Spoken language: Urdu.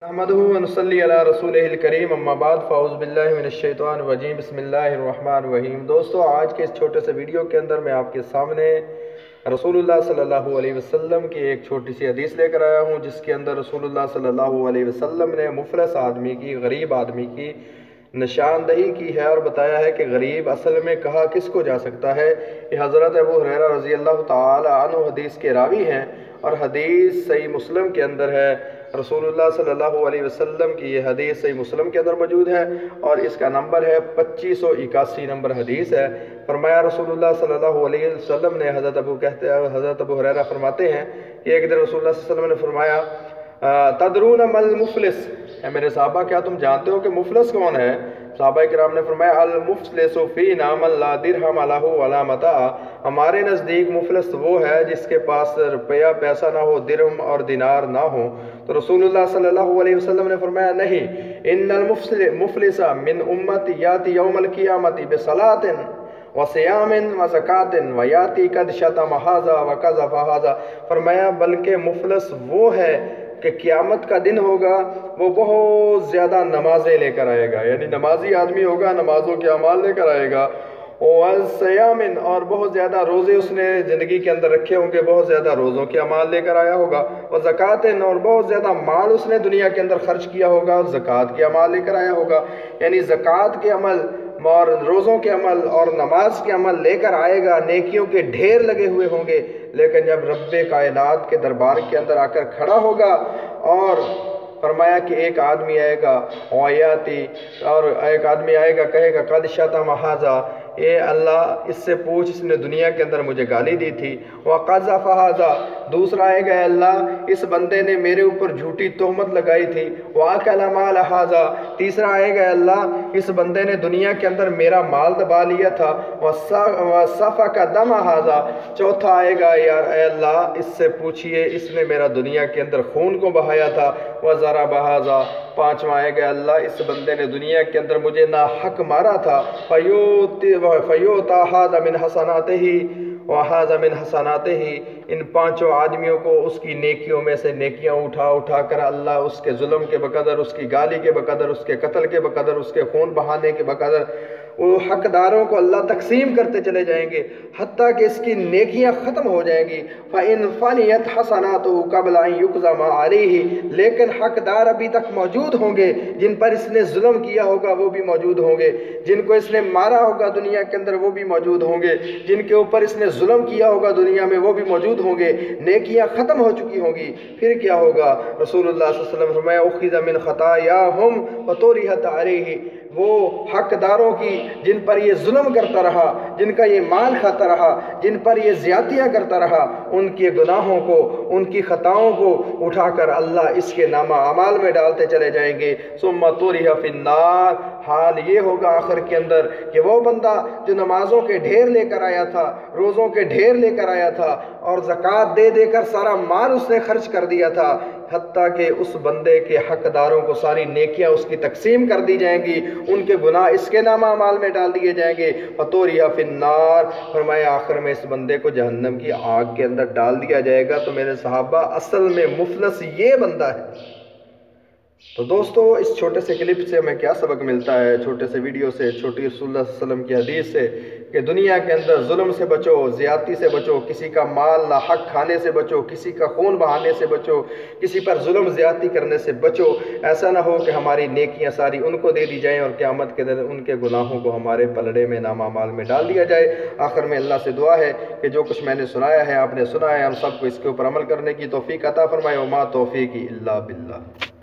نحمده ونصلي على رسوله الکریم اما بعد فاعوذ باللہ من الشیطان الرجیم بسم اللہ الرحمن الرحیم۔ دوستو آج کے اس چھوٹے سے ویڈیو کے اندر میں آپ کے سامنے رسول اللہ صلی اللہ علیہ وسلم کی ایک چھوٹی سی حدیث لے کر آیا ہوں، جس کے اندر رسول اللہ صلی اللہ علیہ وسلم نے مفلس آدمی کی، غریب آدمی کی نشاندہی کی ہے اور بتایا ہے کہ غریب اصل میں کہا کس کو جا سکتا ہے۔ یہ حضرت ابو ہریرہ رضی اللہ تعالی عنہ حدیث کے راوی ہیں اور حدیث صحیح مسلم کے اندر ہے۔ رسول اللہ صلی اللہ علیہ وسلم کی یہ حدیث صحیح مسلم کے اندر موجود ہے اور اس کا نمبر ہے 2581 نمبر حدیث ہے۔ فرمایا رسول اللہ صلی اللہ علیہ وسلم نے، حضرت ابو ہریرہ فرماتے ہیں کہ ایک دن رسول اللہ صلی اللہ علیہ وسلم نے فرمایا تدرون مل مفلس، اے میرے صحابہ کیا تم جانتے ہو کہ مفلس کون ہے؟ صحابہ کرام نے فرمایا المفلس فینا من لا درہم لہ ولا متاع، ہمارے نزدیک مفلس وہ ہے جس کے پاس روپیہ پیسہ نہ ہو، درہم اور دینار نہ ہو۔ تو رسول اللہ صلی اللہ علیہ وسلم نے فرمایا نہیں، ان المفلس من امتی یاتی یوم القیامت بصلاۃ وصیام وزکاۃ ویاتی قد شتم ھذا وقذف ھذا، فرمایا بلکہ مفلس وہ ہے کہ قیامت کا دن ہوگا، وہ بہت زیادہ نمازیں لے کر آئے گا، یعنی نمازی آدمی ہوگا، نمازوں کے اعمال لے کر آئے گا، اور بہت زیادہ روزے اس نے زندگی کے اندر رکھے ہوں گے، بہت زیادہ روزوں کے اعمال لے کر آیا ہوگا، اور زکوٰۃ، اور بہت زیادہ مال اس نے دنیا کے اندر خرچ کیا ہوگا اور زکوٰۃ کے اعمال لے کر آیا ہوگا، یعنی زکوٰۃ کے عمل اور روزوں کے عمل اور نماز کے عمل لے کر آئے گا، نیکیوں کے ڈھیر لگے ہوئے ہوں گے، لیکن جب رب کائنات کے دربار کے اندر آ کر کھڑا ہوگا اور فرمایا کہ ایک آدمی آئے گا اور ایک آدمی آئے گا کہے گا قد شتم ھذا، اے اللہ اس سے پوچھ، اس نے دنیا کے اندر مجھے گالی دی تھی، وقذف ھذا، دوسرا آئے گا اللہ اس بندے نے میرے اوپر جھوٹی تہمت لگائی تھی، واکل مال ھذا، تیسرا آئے گا اللہ اس بندے نے دنیا کے اندر میرا مال دبا لیا تھا، وسفک دم ھذا، چوتھا آئے گا یار اے اللہ اس سے پوچھئے اس نے میرا دنیا کے اندر خون کو بہایا تھا، وضرب ھذا، پانچواں آئے گا اللہ اس بندے نے دنیا کے اندر مجھے ناحق مارا تھا، فیوتا ھذا من حسناتہ وَحَاذَ مِنْ حَسَنَاتِهِ، ان پانچوں آدمیوں کو اس کی نیکیوں میں سے نیکیاں اٹھا کر اللہ اس کے ظلم کے بقدر، اس کی گالی کے بقدر، اس کے قتل کے بقدر، اس کے خون بہانے کے بقدر وہ حقداروں کو اللہ تقسیم کرتے چلے جائیں گے حتیٰ کہ اس کی نیکیاں ختم ہو جائیں گی۔ فَإِنْ فَنِيَتْ حَسَنَاتُهُ قَبْلَ أَنْ يُقْضَمَ عَلَيْهِ، لیکن حقدار ابھی تک موجود ہوں گے، جن پر اس نے ظلم کیا ہوگا وہ بھی موجود ہوں گے، جن کو اس نے مارا ہوگا دنیا کے اندر وہ بھی موجود ہوں گے، جن کے اوپر اس نے ظلم کیا ہوگا دنیا میں وہ بھی موجود ہوں گے، نیکیاں ختم ہو چکی ہوں گی۔ پھر کیا ہوگا؟ رسول اللہ صلی اللہ علیہ وسلم فرمایا اُخِذَ مِنْ خَطَايَاهُمْ وَطُرِحَتْ عَلَيْهِ، وہ حقداروں کی جن پر یہ ظلم کرتا رہا، جن کا یہ مال کھاتا رہا، جن پر یہ زیادتیاں کرتا رہا، ان کے گناہوں کو، ان کی خطاؤں کو اٹھا کر اللہ اس کے نامہ اعمال میں ڈالتے چلے جائیں گے۔ ثُمَّ طُرِحَ فِي النَّارِ، حال یہ ہوگا آخر کے اندر کہ وہ بندہ جو نمازوں کے ڈھیر لے کر آیا تھا، روزوں کے ڈھیر لے کر آیا تھا اور زکوٰۃ دے دے کر سارا مال اس نے خرچ کر دیا تھا، حتیٰ کہ اس بندے کے حقداروں کو ساری نیکیاں اس کی تقسیم کر دی جائیں گی، ان کے گناہ اس کے نامہ اعمال میں ڈال دیے جائیں گے۔ فَطُرِحَ فِي النَّارِ، فرمایا آخر میں اس بندے کو جہنم کی آگ کے اندر ڈال دیا جائے گا۔ تو میرے صحابہ اصل میں مفلس یہ بندہ ہے۔ تو دوستو اس چھوٹے سے کلپ سے ہمیں کیا سبق ملتا ہے، چھوٹے سے ویڈیو سے، چھوٹی رسول اللہ صلی اللہ علیہ وسلم کی حدیث سے، کہ دنیا کے اندر ظلم سے بچو، زیادتی سے بچو، کسی کا مال ناحق کھانے سے بچو، کسی کا خون بہانے سے بچو، کسی پر ظلم زیادتی کرنے سے بچو۔ ایسا نہ ہو کہ ہماری نیکیاں ساری ان کو دے دی جائیں اور قیامت کے دن ان کے گناہوں کو ہمارے پلڑے میں نامہ اعمال میں ڈال دیا جائے۔ آخر میں اللہ سے دعا ہے کہ جو کچھ میں نے سنایا ہے، آپ نے سنا ہے، ہم سب کو اس کے اوپر عمل کرنے کی توفیق عطا فرمائے۔ وما توفیقی الا باللہ۔